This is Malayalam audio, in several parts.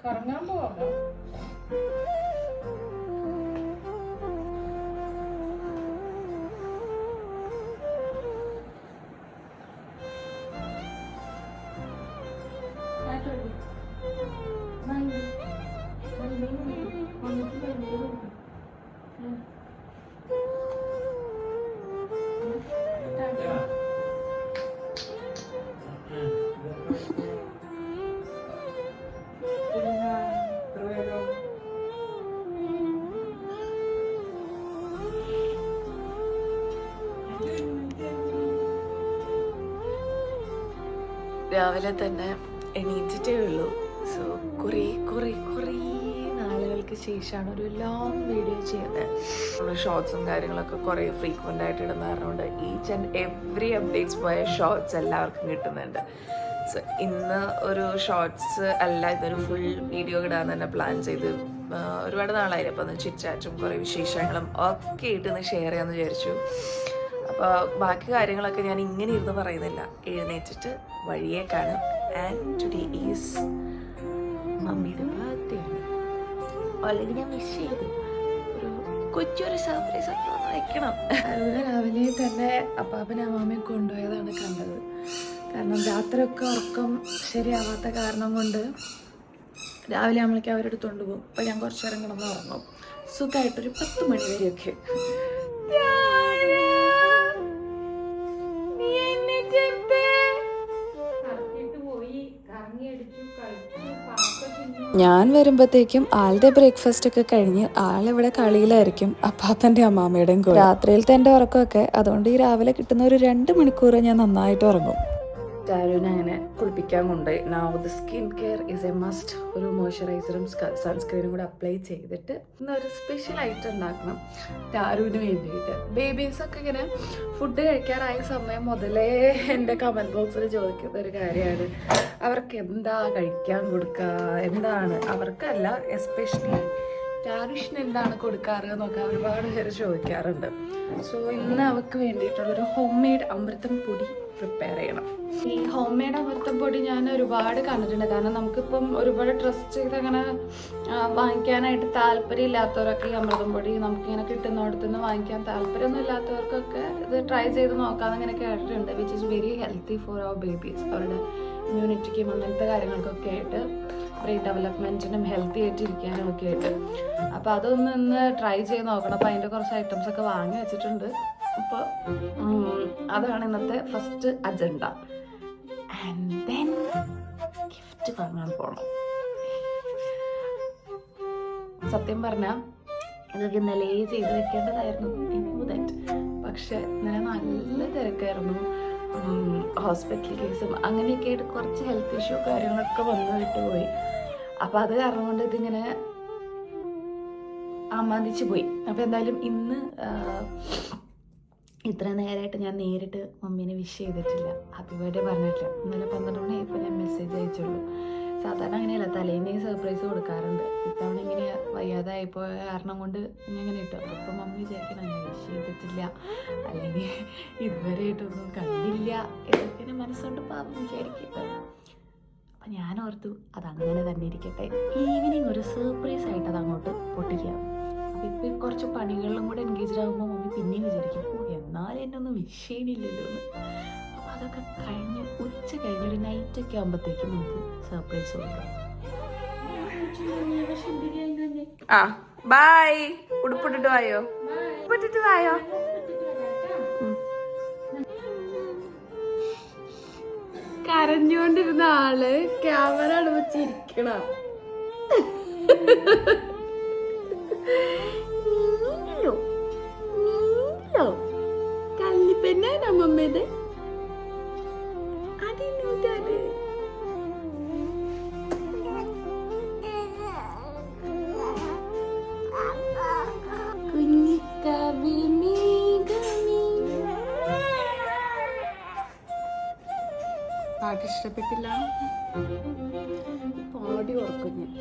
കറങ്ങാൻ പോവാമോ? രാവിലെ തന്നെ എണീറ്റിട്ടേ ഉള്ളൂ. സോ കുറേ നാളുകൾക്ക് ശേഷമാണ് ഒരു ലോങ് വീഡിയോ ചെയ്യുന്നത്. നമ്മൾ ഷോർട്സും കാര്യങ്ങളൊക്കെ കുറേ ഫ്രീക്വൻ്റ് ആയിട്ട് ഇടുന്ന കാരണമുണ്ട് ഈച്ച് ആൻഡ് എവറി അപ്ഡേറ്റ്സ് പോയ ഷോർട്സ് എല്ലാവർക്കും കിട്ടുന്നുണ്ട്. സോ ഇന്ന് ഒരു ഷോർട്സ് അല്ല, ഇതൊരു ഫുൾ വീഡിയോ ഇടാൻ തന്നെ പ്ലാൻ ചെയ്ത് ഒരുപാട് നാളായി. അപ്പോൾ ഒന്ന് ചിറ്റ്ചാറ്റും കുറേ വിശേഷങ്ങളും ഒക്കെ ഇട്ടൊന്ന് ഷെയർ ചെയ്യാമെന്ന് വിചാരിച്ചു. അപ്പോൾ ബാക്കി കാര്യങ്ങളൊക്കെ ഞാൻ ഇങ്ങനെ ഇരുന്ന് പറയുന്നില്ല, എഴുന്നേറ്റിട്ട് വഴിയെ കാണും. ആൻഡ് ടുഡേ ഈസ് മമ്മിയുടെ ബർത്ത്ഡേ ആണ്. ഓൾറെഡി ഞാൻ വിഷ് ചെയ്തു. ഒരു കൊച്ചൊരു സർപ്രൈസ് ഒക്കെ ഒന്ന് വയ്ക്കണം. അരുവിനെ രാവിലെ തന്നെ അപ്പാപ്പനെ അമ്മാമ്മയെ കൊണ്ടുപോയതാണ് കണ്ടത്. കാരണം രാത്രിയൊക്കെ ഉറക്കം ശരിയാവാത്ത കാരണം കൊണ്ട് രാവിലെ നമ്മളേക്ക് അവരെടുത്തുകൊണ്ട് പോകും. അപ്പോൾ ഞാൻ കുറച്ച് നേരം കിടന്ന് ഉറങ്ങും സുഖമായിട്ടൊരു 10 മണി വരെയൊക്കെ. ഞാൻ വരുമ്പോഴത്തേക്കും ആളുടെ ബ്രേക്ക്ഫാസ്റ്റ് ഒക്കെ കഴിഞ്ഞ് ആളിവിടെ കളിയിലായിരിക്കും അപ്പാപ്പൻ്റെ അമ്മാമ്മയുടെയും കൂടെ. രാത്രിയിലത്തെ എൻ്റെ ഉറക്കമൊക്കെ അതുകൊണ്ട് ഈ രാവിലെ കിട്ടുന്ന ഒരു 2 മണിക്കൂർ ഞാൻ നന്നായിട്ട് ഉറങ്ങും. ടാരുവിനെ അങ്ങനെ കുളിപ്പിക്കാൻ കൊണ്ടുപോയി. Now the skin care is A must. ഒരു മോയ്സ്ചറൈസറും സൺസ്ക്രീനും കൂടെ അപ്ലൈ ചെയ്തിട്ട് ഇന്നൊരു സ്പെഷ്യൽ ഐറ്റം ഉണ്ടാക്കണം ടാരുവിന് വേണ്ടിയിട്ട്. ബേബീസൊക്കെ ഇങ്ങനെ ഫുഡ് കഴിക്കാറായ സമയം മുതലേ എൻ്റെ കമൻറ്റ് ബോക്സിൽ ചോദിക്കുന്ന ഒരു കാര്യമാണ്, അവർക്ക് എന്താ കഴിക്കാൻ കൊടുക്കുക, എന്താണ് അവർക്കല്ല, എസ്പെഷ്യലി ടാരുഷിന് എന്താണ് കൊടുക്കാറ് എന്നൊക്കെ ഒരുപാട് പേര് ചോദിക്കാറുണ്ട്. സോ ഇന്ന് അവർക്ക് വേണ്ടിയിട്ടുള്ളൊരു ഹോം മെയ്ഡ് അമൃതം പൊടി പ്രിപ്പയർ ചെയ്യണം. ഈ ഹോം മെയ്ഡ് അമൃതം പൊടി ഞാൻ ഒരുപാട് കണ്ടിട്ടുണ്ട്. കാരണം നമുക്കിപ്പം ഒരുപാട് ട്രസ്റ്റ് ചെയ്ത് അങ്ങനെ വാങ്ങിക്കാനായിട്ട് താല്പര്യമില്ലാത്തവരൊക്കെ ഈ അമൃതം പൊടി നമുക്കിങ്ങനെ കിട്ടുന്നിടത്തുനിന്ന് വാങ്ങിക്കാൻ താല്പര്യമൊന്നും ഇല്ലാത്തവർക്കൊക്കെ ഇത് ട്രൈ ചെയ്ത് നോക്കാമെന്ന് ഇങ്ങനെ കേട്ടിട്ടുണ്ട്. Which is very healthy four our babies. അവരുടെ ഇമ്മ്യൂണിറ്റിക്കും അങ്ങനത്തെ കാര്യങ്ങൾക്കൊക്കെ ആയിട്ട്, ബ്രെയിൻ ഡെവലപ്മെൻറ്റിനും ഹെൽത്തി ആയിട്ടിരിക്കാനും ഒക്കെ ആയിട്ട്. അപ്പോൾ അതൊന്ന് ഇന്ന് ട്രൈ ചെയ്ത് നോക്കണം. അപ്പോൾ അതിൻ്റെ കുറച്ച് ഐറ്റംസ് ഒക്കെ വാങ്ങി വെച്ചിട്ടുണ്ട്. അപ്പോൾ അതാണ് ഇന്നത്തെ first agenda. And then gift വാങ്ങാൻ പോകണം. സത്യം പറഞ്ഞാൽ ഇതൊക്കെ ഇന്നലെ ചെയ്ത് വെക്കേണ്ടതായിരുന്നു, പക്ഷെ ഇന്നലെ നല്ല തിരക്കായിരുന്നു. ഹോസ്പിറ്റൽ കേസും അങ്ങനെയൊക്കെ ആയിട്ട് കുറച്ച് ഹെൽത്ത് ഇഷ്യൂ കാര്യങ്ങളൊക്കെ വന്നു വിട്ടുപോയി. അപ്പോൾ അത് കാരണം കൊണ്ട് ഇതിങ്ങനെ ആമാന്തിച്ച് പോയി. അപ്പോൾ എന്തായാലും ഇന്ന് ഇത്ര നേരമായിട്ട് ഞാൻ നേരിട്ട് മമ്മീനെ വിഷ് ചെയ്തിട്ടില്ല, ഹാപ്പി ബർത്ത്ഡേ പറഞ്ഞിട്ടില്ല. ഇന്നലെ 12 മണിയായപ്പോൾ ഞാൻ മെസ്സേജ് അയച്ചുള്ളൂ. സാധാരണ അങ്ങനെയല്ല, തലേന്നേ സർപ്രൈസ് കൊടുക്കാറുണ്ട്. ഇത്തവണ ഇങ്ങനെ വയ്യാതായിപ്പോയ കാരണം കൊണ്ട് ഞാൻ ഇങ്ങനെ ഇട്ടു. അപ്പോൾ മമ്മി വിചാരിക്കണം ഞാൻ വിഷ് ചെയ്തിട്ടില്ല, അല്ലെങ്കിൽ ഇതുവരെയായിട്ടൊന്നും കണ്ടില്ല ഇതൊക്കെ മനസ്സുകൊണ്ട് പാപം വിചാരിക്കട്ടെ. അപ്പം ഞാൻ ഓർത്തു അതങ്ങനെ തന്നെ ഇരിക്കട്ടെ, ഈവനിങ് ഒരു സർപ്രൈസ് ആയിട്ട് അത് അങ്ങോട്ട് പൊട്ടിക്കാം. അപ്പം ഇപ്പം കുറച്ച് പണികളിലും കൂടെ എൻഗേജ്ഡ് ആകുമ്പോൾ മമ്മി പിന്നെയും വിചാരിക്കും, എന്നാലും എന്നെ ഒന്നും വിഷ് ചെയ്യണില്ലല്ലോ എന്ന്. അപ്പോൾ അതൊക്കെ കഴിഞ്ഞ് ഉച്ച കഴിഞ്ഞൊരു നൈറ്റൊക്കെ ആകുമ്പോഴത്തേക്കും നമുക്ക് സർപ്രൈസ് കൊടുക്കാം. ആ ബൈ. ഉടുപ്പിട്ടിട്ട് വായോ, ഉടുപ്പിട്ടിട്ട് വായോ. കരഞ്ഞുകൊണ്ടിരുന്ന ആള് ക്യാമറ അടവച്ചിരിക്കണ. കല്ലിപ്പന്നെ നമ്മമ്മേത് അതിനൂറ്റാണ്. കുഞ്ഞിക്കവി മേഘമേ. പാട്ട് ഇഷ്ടപ്പെട്ടില്ല, പാടി ഓർക്കും ഞാൻ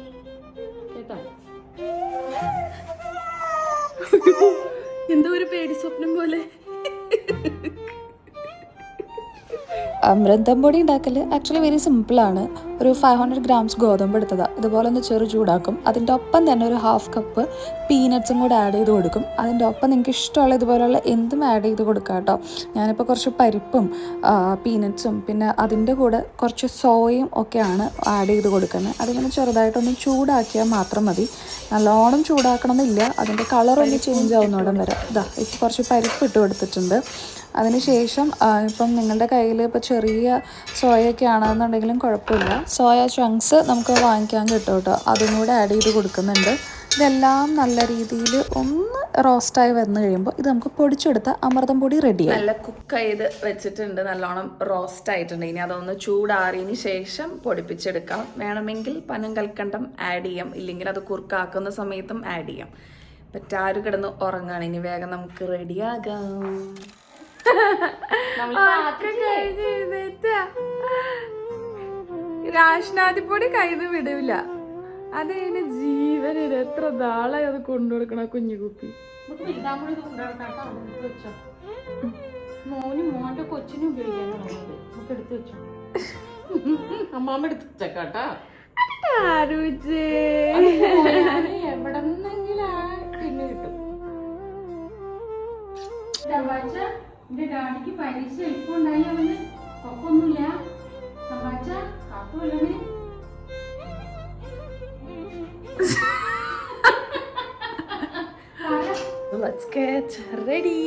കേട്ടോ. എന്തോ ഒരു പേടി സ്വപ്നം പോലെ. അമൃതം പൊടി ഉണ്ടാക്കൽ ആക്ച്വലി വെരി സിമ്പിളാണ്. ഒരു 500 ഗ്രാംസ് ഗോതമ്പ് എടുത്തതാണ്. ഇതുപോലെ ഒന്ന് ചെറു ചൂടാക്കും. അതിൻ്റെ ഒപ്പം തന്നെ ഒരു 1/2 കപ്പ് പീനട്ട്സും കൂടെ ആഡ് ചെയ്ത് കൊടുക്കും. അതിൻ്റെ ഒപ്പം നിങ്ങൾക്ക് ഇഷ്ടമുള്ള ഇതുപോലെയുള്ള എന്തും ആഡ് ചെയ്ത് കൊടുക്കാം കേട്ടോ. ഞാനിപ്പോൾ കുറച്ച് പരിപ്പും പീനട്ട്സും പിന്നെ അതിൻ്റെ കൂടെ കുറച്ച് സോയയും ഒക്കെയാണ് ആഡ് ചെയ്ത് കൊടുക്കുന്നത്. അതിങ്ങനെ ചെറുതായിട്ടൊന്ന് ചൂടാക്കിയാൽ മാത്രം മതി. നല്ലോണം ചൂടാക്കണമെന്നില്ല. അതിൻ്റെ കളറൊന്ന് ചേഞ്ച് ആവുന്നോടം വരെ. ഇതാ ഇപ്പോൾ കുറച്ച് പരിപ്പ് ഇട്ട് കൊടുത്തിട്ടുണ്ട്. അതിനുശേഷം ഇപ്പം നിങ്ങളുടെ കയ്യിൽ ഇപ്പോൾ ചെറിയ സോയൊക്കെ ആണെന്നുണ്ടെങ്കിലും കുഴപ്പമില്ല. സോയ ചങ്ക്സ് നമുക്ക് വാങ്ങിക്കാൻ കിട്ടും കേട്ടോ. അതും കൂടെ ആഡ് ചെയ്ത് കൊടുക്കുന്നുണ്ട്. ഇതെല്ലാം നല്ല രീതിയിൽ ഒന്ന് റോസ്റ്റായി വന്നു കഴിയുമ്പോൾ ഇത് നമുക്ക് പൊടിച്ചെടുത്ത അമൃതം പൊടി റെഡിയായി. നല്ല കുക്ക് ചെയ്ത് വെച്ചിട്ടുണ്ട്. നല്ലോണം റോസ്റ്റ് ആയിട്ടുണ്ട്. ഇനി അതൊന്ന് ചൂടാറിയതിന് ശേഷം പൊടിപ്പിച്ചെടുക്കാം. വേണമെങ്കിൽ പനം കൽക്കണ്ടം ആഡ് ചെയ്യാം. ഇല്ലെങ്കിൽ അത് കുറുക്കാക്കുന്ന സമയത്തും ആഡ് ചെയ്യാം. പറ്റാര് കിടന്ന് ഉറങ്ങാണ്. ഇനി വേഗം നമുക്ക് റെഡിയാകാം. രാഷ്നാദിപ്പൊടി കയ്യിൽ വിടില്ല. അതതിന് ജീവനില്ല. എത്ര നാളായി അത് കൊണ്ടുകൊടുക്കണ കുഞ്ഞു കുപ്പി. മോന്റെ കൊച്ചിനും ഉപയോഗിക്കാനുള്ളത് നമുക്ക് എടുത്തു വെച്ചോ. അമ്മാമ്മ എടുത്ത് വെച്ചേക്കാട്ടാ. എവിടെന്നെങ്കിലും പിന്നെ കിട്ടും. എന്റെ ഡാഡിക്ക് പരീക്ഷ എളുപ്പമുണ്ടായി. അവന് ഒപ്പൊന്നുമില്ല. സമ്പാദിച്ച കാത്തുവല്ലേ. Let's get ready.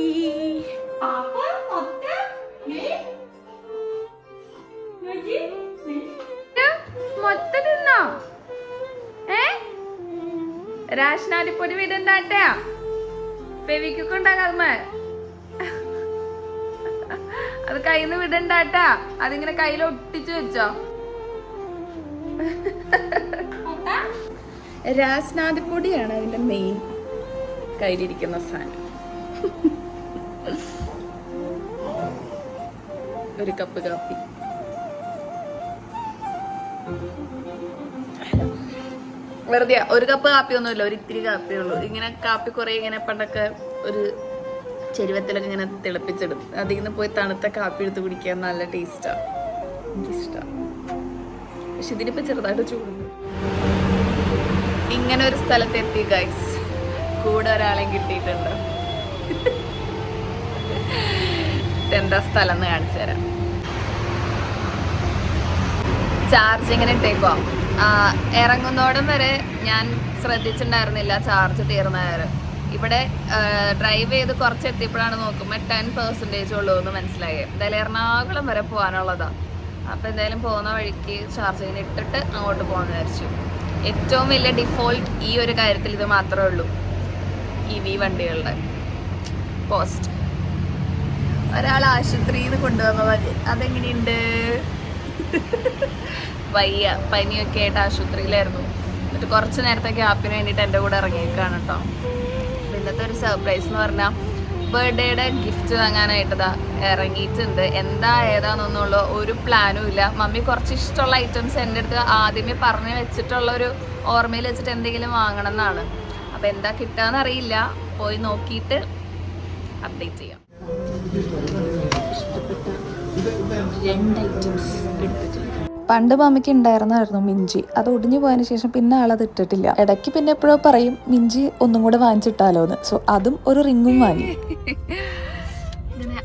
മൊത്തം തിന്നോ? രാഷ്നാദിപ്പൊടി വിടണ്ടാട്ടാ. ഫെവിക്കൊണ്ടാകാമ അത് കയ്യിന്ന് വിടണ്ടാട്ടാ. അതിങ്ങനെ കയ്യിൽ ഒട്ടിച്ചു വെച്ചോ. രാസ്നാദിപ്പൊടിയാണ് അതിന്റെ മെയിൻ കയ്യിലിരിക്കുന്ന സാധനം. ഒരു കപ്പ് കാപ്പി. വെറുതെ ഒരു കപ്പ് കാപ്പി ഒന്നുമില്ല, ഒരു ഇത്തിരി കാപ്പിയേ ഉള്ളൂ. ഇങ്ങനെ കാപ്പി കുറെ ഇങ്ങനെ പണ്ടൊക്കെ ഒരു ചെരുവത്തിലൊക്കെ ഇങ്ങനെ തിളപ്പിച്ചെടുത്ത് അതിൽ നിന്ന് പോയി തണുത്ത കാപ്പി എടുത്ത് കുടിക്കാൻ നല്ല ടേസ്റ്റാണ്. എനിക്കിഷ്ടമാണ്. പക്ഷെ ഇതിനിപ്പോൾ ചെറുതായിട്ട് ചൂടുണ്ട്. ഇങ്ങനെ ഒരു സ്ഥലത്തെത്തി ഗൈസ്. കൂടെ ഒരാളെയും കിട്ടിയിട്ടുണ്ട്. എന്താ സ്ഥലം എന്ന് കാണിച്ചു തരാം. ചാർജിങ്ങിന് ഇട്ടേക്കോ. ഇറങ്ങുന്നോടം വരെ ഞാൻ ശ്രദ്ധിച്ചിട്ടുണ്ടായിരുന്നില്ല ചാർജ് തീർന്ന നേരം. ഇവിടെ ഡ്രൈവ് ചെയ്ത് കുറച്ച് എത്തിയപ്പോഴാണ് നോക്കുമ്പോൾ 10% ഉള്ളൂ എന്ന് മനസ്സിലായി. എന്തായാലും എറണാകുളം വരെ പോകാനുള്ളതാണ്. അപ്പോൾ എന്തായാലും പോകുന്ന വഴിക്ക് ചാർജിങ്ങിന് ഇട്ടിട്ട് അങ്ങോട്ട് പോകാമെന്ന് വിചാരിച്ചു. ഏറ്റവും വലിയ ഡിഫോൾട്ട് ഈ ഒരു കാര്യത്തിൽ ഇത് മാത്രമേ ഉള്ളൂ. EV വണ്ടികളുടെ കോസ്റ്റ്. ഒരാൾ ആശുപത്രിയിൽ നിന്ന് കൊണ്ടുവന്നതല്ലേ, അതെങ്ങനെയുണ്ട്? വയ്യ, പനിയൊക്കെ ആയിട്ട് ആശുപത്രിയിലായിരുന്നു. എന്നിട്ട് കുറച്ച് നേരത്തെ ഗ്യാപ്പിന് വേണ്ടിയിട്ട് എൻ്റെ കൂടെ ഇറങ്ങിയേക്കാണ് കേട്ടോ. ഇന്നത്തെ ഒരു സർപ്രൈസ് എന്ന് പറഞ്ഞാൽ ബർത്ത്ഡേയുടെ ഗിഫ്റ്റ് വാങ്ങാനായിട്ടതാ ഇറങ്ങിയിട്ടുണ്ട്. എന്താ ഏതാണെന്നുള്ള ഒരു പ്ലാനും ഇല്ല. മമ്മി കുറച്ച് ഇഷ്ടമുള്ള ഐറ്റംസ് എൻ്റെ അടുത്ത് ആദ്യമേ പറഞ്ഞു വെച്ചിട്ടുള്ള ഒരു ഓർമ്മയിൽ വെച്ചിട്ട് എന്തെങ്കിലും വാങ്ങണം എന്നാണ്. അപ്പോൾ എന്താ കിട്ടുകയെന്ന് അറിയില്ല. പോയി നോക്കിയിട്ട് അപ്ഡേറ്റ് ചെയ്യാം. പണ്ട് മമ്മിക്ക് ഉണ്ടായിരുന്നായിരുന്നു മിഞ്ചി. അത് ഒടിഞ്ഞു പോയതിനു ശേഷം പിന്നെ ആളത് ഇട്ടിട്ടില്ല. ഇടയ്ക്ക് പിന്നെ എപ്പോഴോ പറയും മിഞ്ചി ഒന്നും കൂടെ വാങ്ങിച്ചിട്ടാലോ എന്ന്. സോ അതും ഒരു റിങ്ങും വാങ്ങി. ഇങ്ങനെ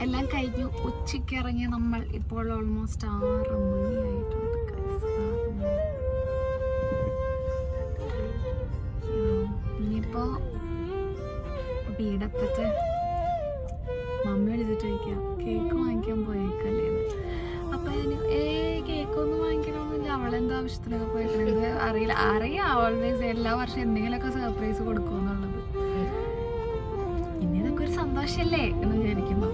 എല്ലാം കഴിഞ്ഞു. ഉച്ചയ്ക്ക് ഇറങ്ങിയ നമ്മൾ ഇപ്പോൾ ഓൾമോസ്റ്റ് 6 മണിയായിട്ടുണ്ട്. ഇനിയിപ്പോ വീടപ്പത്തെ മമ്മി വിളിച്ചിട്ട് ചോദിക്കാം കേക്ക് വാങ്ങിക്കാൻ പോയേക്കല്ലേ. അപ്പൊ കേക്കൊന്നും വാങ്ങിക്കണമെന്നില്ല. അവളെന്താ ആവശ്യത്തിനൊക്കെ പോയേക്കണത് അറിയില്ല. അറിയാം ഓൾവേസ് എല്ലാ വർഷം എന്തെങ്കിലുമൊക്കെ സർപ്രൈസ് കൊടുക്കുമെന്നുള്ളത്. ഇനി ഇതൊക്കെ ഒരു സന്തോഷല്ലേ എന്ന് വിചാരിക്കുന്നു.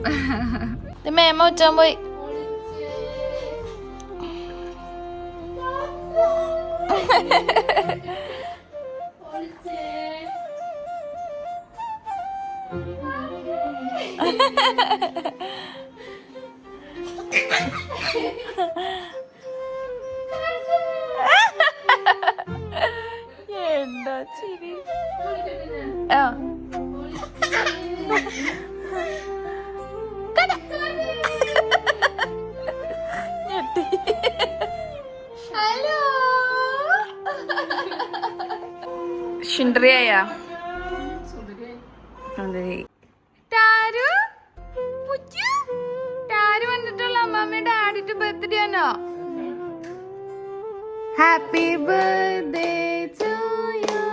മേമ ഉച്ചാൻ പോയി. എന്താ ചിരി. സുന്ദരിയായ ടാരു ടാരു വന്നിട്ടുള്ള അമ്മാമ്മയുടെ ആദ്യത്തെ ബർത്ത്ഡേ ആണോ? Happy birthday to you,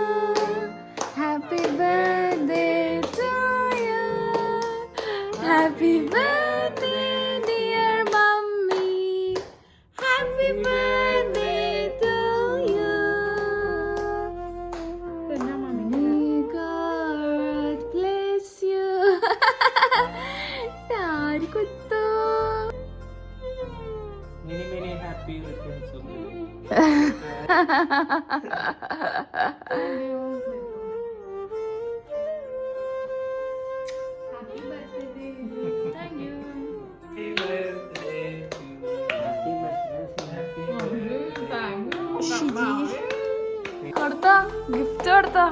happy birthday to you, happy birthday dear mummy, happy birthday to you. May God bless you. ടാരു കുത്തു. Many happy returns of the day. Happy birthday. Thank you. Happy birthday to you. Happy birthday. കൊടുത്തോ ഗിഫ്റ്റ് കൊടുത്തോ?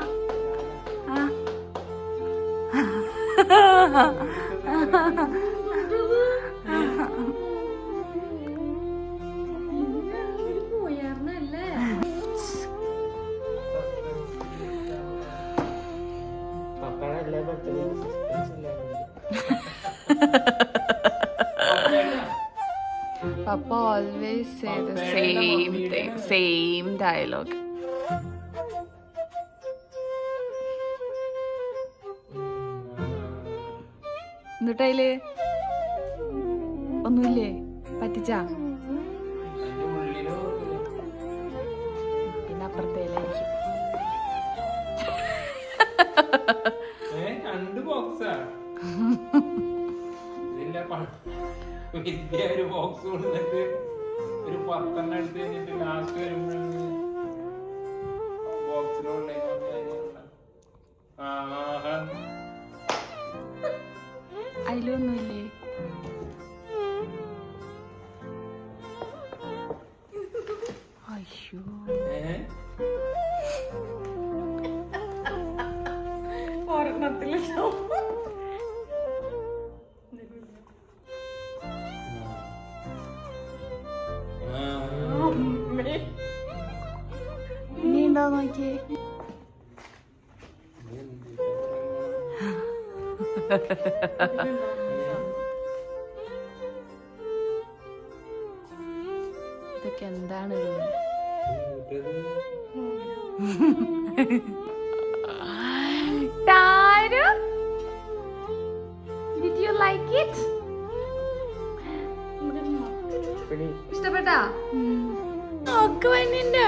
പപ്പയുടെ എല്ലാ ബർത്ത്ഡേ സസ്പെൻസ് ഇല്ലായിരുന്നു. Papa always say the same thing, same dialogue. എന്നിട്ടയില് ഒന്നുമില്ലേ? പറ്റിച്ചാ? അതിന്റെ ഉള്ളിലോ പിന്നെ അപ്പുറത്തേലായിരിക്കും. രണ്ട് ബോക്സാ ഇതിന്റെ വലിയ ഒരു ബോക്സ് കൊടുത്തിട്ട് ഒരു 10 എണ്ണം എടുത്ത് കഴിഞ്ഞിട്ട് ലാസ്റ്റ് വരുമ്പോഴാണ് ബോക്സിലുള്ള അതിലൊന്നുമില്ലേ? അയ്യോ ഇനി ഉണ്ടോ നോക്കിയേ. ഇതൊക്കെ എന്താണ്? ടാരു, did you like it? ഇഷ്ടപ്പെട്ടാ? നോക്ക് വന്നിണ്ട്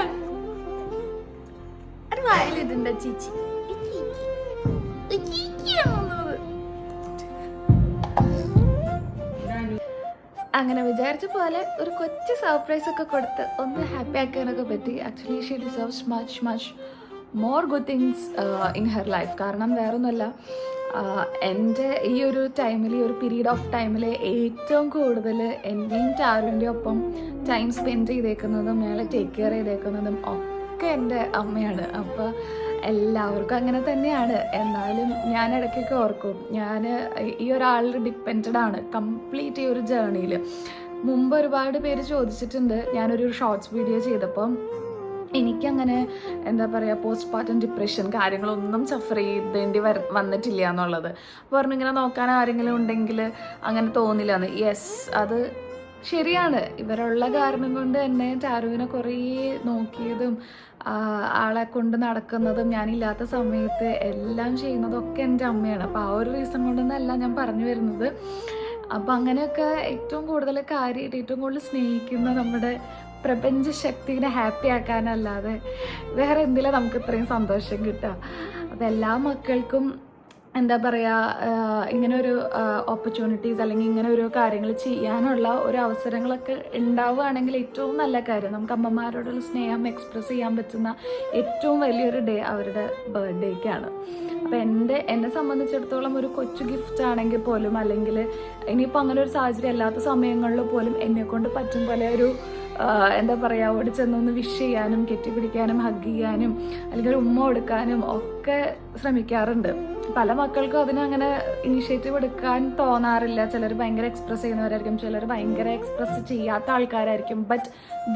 അത് വായിലിട്ടുണ്ട് ചീച്ചി. അങ്ങനെ വിചാരിച്ച പോലെ ഒരു കൊച്ചു സർപ്രൈസ് ഒക്കെ കൊടുത്ത് ഒന്ന് ഹാപ്പി ആക്കാനൊക്കെ പറ്റി. Actually she deserves much much more good things in her life. കാരണം വേറൊന്നുമല്ല, എൻ്റെ ഈ ഒരു ടൈമിൽ, ഈ ഒരു പീരീഡ് ഓഫ് ടൈമിൽ ഏറ്റവും കൂടുതൽ എൻ്റെയും ടാരുവിൻ്റെ ഒപ്പം ടൈം സ്പെൻഡ് ചെയ്തേക്കുന്നതും ഞങ്ങളെ ടേക്ക് കെയർ ചെയ്തേക്കുന്നതും ഒക്കെ എൻ്റെ അമ്മയാണ്. അപ്പോൾ എല്ലാവർക്കും അങ്ങനെ തന്നെയാണ്. എന്നാലും ഞാൻ ഇടയ്ക്കൊക്കെ ഓർക്കും, ഞാൻ ഈ ഒരാളിൽ ഡിപ്പെൻഡഡ് ആണ് കംപ്ലീറ്റ് ഈ ഒരു ജേർണിയിൽ. മുമ്പ് ഒരുപാട് പേര് ചോദിച്ചിട്ടുണ്ട്, ഞാനൊരു ഷോർട്സ് വീഡിയോ ചെയ്തപ്പം എനിക്കങ്ങനെ എന്താ പറയുക പോസ്റ്റ് പാർട്ടം ഡിപ്രഷൻ കാര്യങ്ങളൊന്നും സഫർ ചെയ്തേണ്ടി വന്നിട്ടില്ല എന്നുള്ളത്. അപ്പോൾ പറഞ്ഞു ഇങ്ങനെ നോക്കാൻ ആരെങ്കിലും ഉണ്ടെങ്കിൽ അങ്ങനെ തോന്നില്ല എന്ന്. യെസ്, അത് ശരിയാണ്. ഇവരുള്ള കാരണം കൊണ്ട് തന്നെ ടാരുവിനെ കുറേ നോക്കിയതും ആളെ കൊണ്ട് നടക്കുന്നതും ഞാനില്ലാത്ത സമയത്ത് എല്ലാം ചെയ്യുന്നതൊക്കെ എൻ്റെ അമ്മയാണ്. അപ്പോൾ ആ ഒരു റീസൺ കൊണ്ടൊന്നല്ല ഞാൻ പറഞ്ഞു വരുന്നത്. അപ്പം അങ്ങനെയൊക്കെ ഏറ്റവും കൂടുതൽ കാര്യമായിട്ട് ഏറ്റവും കൂടുതൽ സ്നേഹിക്കുന്ന നമ്മുടെ പ്രപഞ്ച ശക്തിനെ ഹാപ്പി ആക്കാനല്ലാതെ വേറെ എന്തിലാണ് നമുക്ക് ഇത്രയും സന്തോഷം കിട്ടുക. അപ്പം എല്ലാ മക്കൾക്കും എന്താ പറയുക, ഇങ്ങനെ ഒരു ഓപ്പർച്യൂണിറ്റീസ് അല്ലെങ്കിൽ ഇങ്ങനെ ഒരു കാര്യങ്ങൾ ചെയ്യാനുള്ള ഒരു അവസരങ്ങളൊക്കെ ഉണ്ടാവുകയാണെങ്കിൽ ഏറ്റവും നല്ല കാര്യം. നമുക്ക് അമ്മമാരോടുള്ള സ്നേഹം എക്സ്പ്രസ് ചെയ്യാൻ പറ്റുന്ന ഏറ്റവും വലിയൊരു ഡേ അവരുടെ ബർത്ത്ഡേക്കാണ്. അപ്പോൾ എന്നെ സംബന്ധിച്ചിടത്തോളം ഒരു കൊച്ചു ഗിഫ്റ്റ് ആണെങ്കിൽ പോലും, അല്ലെങ്കിൽ ഇനിയിപ്പോൾ അങ്ങനെ ഒരു സാഹചര്യം അല്ലാത്ത സമയങ്ങളിൽ പോലും എന്നെക്കൊണ്ട് പറ്റും പോലെ ഒരു എന്താ പറയുക ഓടി ചെന്നൊന്ന് വിഷ് ചെയ്യാനും കെട്ടിപ്പിടിക്കാനും ഹഗ് ചെയ്യാനും അല്ലെങ്കിൽ ഒരു ഉമ്മ കൊടുക്കാനും ഒക്കെ ശ്രമിക്കാറുണ്ട്. പല മക്കൾക്കും അതിനങ്ങനെ ഇനിഷ്യേറ്റീവ് എടുക്കാൻ തോന്നാറില്ല. ചിലർ ഭയങ്കര എക്സ്പ്രസ് ചെയ്യുന്നവരായിരിക്കും, ചിലർ ഭയങ്കര എക്സ്പ്രസ് ചെയ്യാത്ത ആൾക്കാരായിരിക്കും. But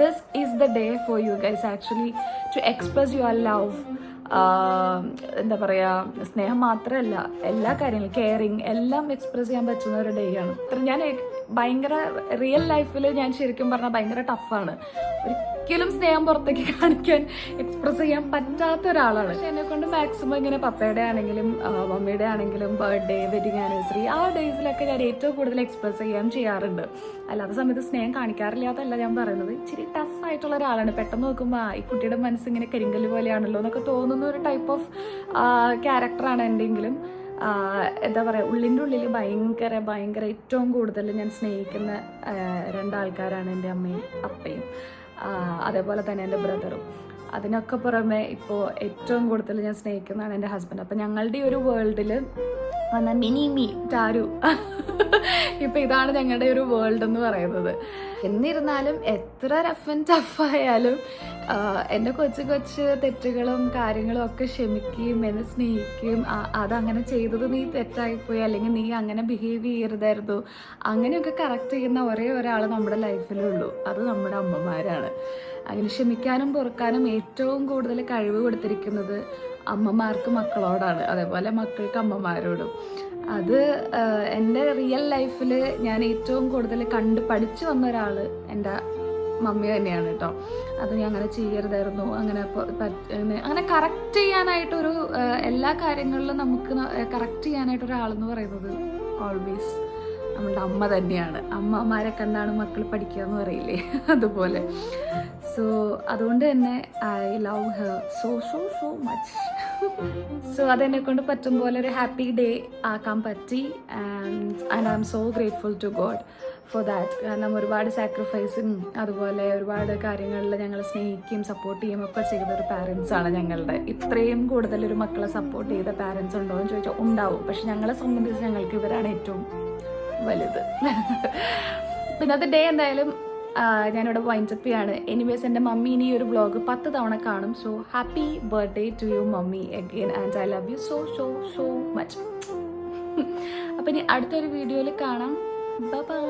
this is the day for you guys actually to express your love എന്താ പറയുക, സ്നേഹം മാത്രമല്ല എല്ലാ കാര്യങ്ങളും, കെയറിങ് എല്ലാം എക്സ്പ്രസ് ചെയ്യാൻ പറ്റുന്ന ഒരു ഡേ ആണ്. ഞാൻ ഭയങ്കര റിയൽ ലൈഫിൽ ഞാൻ ശരിക്കും പറഞ്ഞാൽ ഭയങ്കര ടഫാണ്. ഒരിക്കലും സ്നേഹം പുറത്തേക്ക് കാണിക്കാൻ എക്സ്പ്രസ് ചെയ്യാൻ പറ്റാത്ത ഒരാളാണ്. പക്ഷെ എന്നെ കൊണ്ട് മാക്സിമം ഇങ്ങനെ പപ്പയുടെ ആണെങ്കിലും മമ്മിയുടെ ആണെങ്കിലും ബർത്ത്ഡേ, വെഡിങ് ആനിവേഴ്സറി ആ ഡേയ്സിലൊക്കെ ഞാൻ ഏറ്റവും കൂടുതൽ എക്സ്പ്രസ് ചെയ്യാറുണ്ട്. അല്ലാത്ത സമയത്ത് സ്നേഹം കാണിക്കാറില്ലാത്തല്ല ഞാൻ പറയുന്നത്. ഇച്ചിരി ടഫ് ആയിട്ടുള്ള ഒരാളാണ്. പെട്ടെന്ന് നോക്കുമ്പോൾ ഈ കുട്ടിയുടെ മനസ്സിങ്ങനെ കരിങ്കല്ല് പോലെയാണല്ലോ എന്നൊക്കെ തോന്നുന്ന ഒരു ടൈപ്പ് ഓഫ് ക്യാരക്ടറാണ് എൻ്റെങ്കിലും. എന്താ പറയുക, ഉള്ളിൻ്റെ ഉള്ളിൽ ഭയങ്കര ഏറ്റവും കൂടുതൽ ഞാൻ സ്നേഹിക്കുന്ന രണ്ടാൾക്കാരാണ് എൻ്റെ അമ്മയും അപ്പയും, അതേപോലെ തന്നെ എൻ്റെ ബ്രദറും. അതിനൊക്കെ പുറമെ ഇപ്പോൾ ഏറ്റവും കൂടുതൽ ഞാൻ സ്നേഹിക്കുന്നതാണ് എൻ്റെ ഹസ്ബൻഡ്. അപ്പം ഞങ്ങളുടെ ഒരു വേൾഡിൽ വന്ന മിനി ടാരു ഇപ്പം ഇതാണ് ഞങ്ങളുടെ ഒരു വേൾഡ് എന്ന് പറയുന്നത്. എന്നിരുന്നാലും എത്ര റഫ് ആൻഡ് ടഫായാലും എൻ്റെ കൊച്ചു തെറ്റുകളും കാര്യങ്ങളും ഒക്കെ ക്ഷമിക്കുകയും എന്നെ സ്നേഹിക്കുകയും അതങ്ങനെ ചെയ്തത് നീ തെറ്റായിപ്പോയി, അല്ലെങ്കിൽ നീ അങ്ങനെ ബിഹേവ് ചെയ്യരുതായിരുന്നു, അങ്ങനെയൊക്കെ കറക്റ്റ് ചെയ്യുന്ന ഒരേ ഒരാൾ നമ്മുടെ ലൈഫിലുള്ളൂ. അത് നമ്മുടെ അമ്മമാരാണ്. അങ്ങനെ ക്ഷമിക്കാനും പൊറുക്കാനും ഏറ്റവും കൂടുതൽ കഴിവ് കൊടുത്തിരിക്കുന്നത് അമ്മമാർക്ക് മക്കളോടാണ്, അതേപോലെ മക്കൾക്ക് അമ്മമാരോടും. അത് എൻ്റെ റിയൽ ലൈഫിൽ ഞാൻ ഏറ്റവും കൂടുതൽ കണ്ട് പഠിച്ചു വന്ന ഒരാൾ എൻ്റെ മമ്മി തന്നെയാണ് കേട്ടോ. അത് ഞാൻ അങ്ങനെ ചെയ്യരുതായിരുന്നു, അങ്ങനെ കറക്റ്റ് ചെയ്യാനായിട്ടൊരു എല്ലാ കാര്യങ്ങളിലും നമുക്ക് കറക്റ്റ് ചെയ്യാനായിട്ടൊരാളെന്ന് പറയുന്നത് ഓൾവേസ് നമ്മളുടെ അമ്മ തന്നെയാണ്. അമ്മമാരെ കണ്ടാണ് മക്കൾ പഠിക്കുക എന്ന് പറയില്ലേ, അതുപോലെ. സോ അതുകൊണ്ട് തന്നെ I love her so much. So അതെന്നെ കൊണ്ട് പറ്റും പോലെ ഒരു ഹാപ്പി ഡേ ആക്കാൻ പറ്റി. And I am so grateful to God for that. കാരണം ഒരുപാട് സാക്രിഫൈസും അതുപോലെ ഒരുപാട് കാര്യങ്ങളിൽ ഞങ്ങൾ സ്നേഹിക്കുകയും സപ്പോർട്ട് ചെയ്യുകയും ഒക്കെ ചെയ്ത ഒരു പാരൻസാണ് ഞങ്ങളുടെ. ഇത്രയും കൂടുതൽ ഒരു മക്കളെ സപ്പോർട്ട് ചെയ്ത പാരൻസ് ഉണ്ടോ എന്ന് ചോദിച്ചാൽ ഉണ്ടാവും. പക്ഷെ ഞങ്ങളെ സംബന്ധിച്ച് ഞങ്ങൾക്ക് ഇവരാണ് ഏറ്റവും വലുത്. ഇന്നത്തെ ഡേ എന്തായാലും ഞാനിവിടെ വൈൻഡപ്പ് ചെയ്യാണ്. എനിവേസ് എൻ്റെ മമ്മി ഇനി ഒരു വ്ളോഗ് 10 തവണ കാണും. So happy birthday to you mummy again, and I love you so much. അപ്പം ഇനി അടുത്തൊരു വീഡിയോയിൽ കാണാം. ബൈ.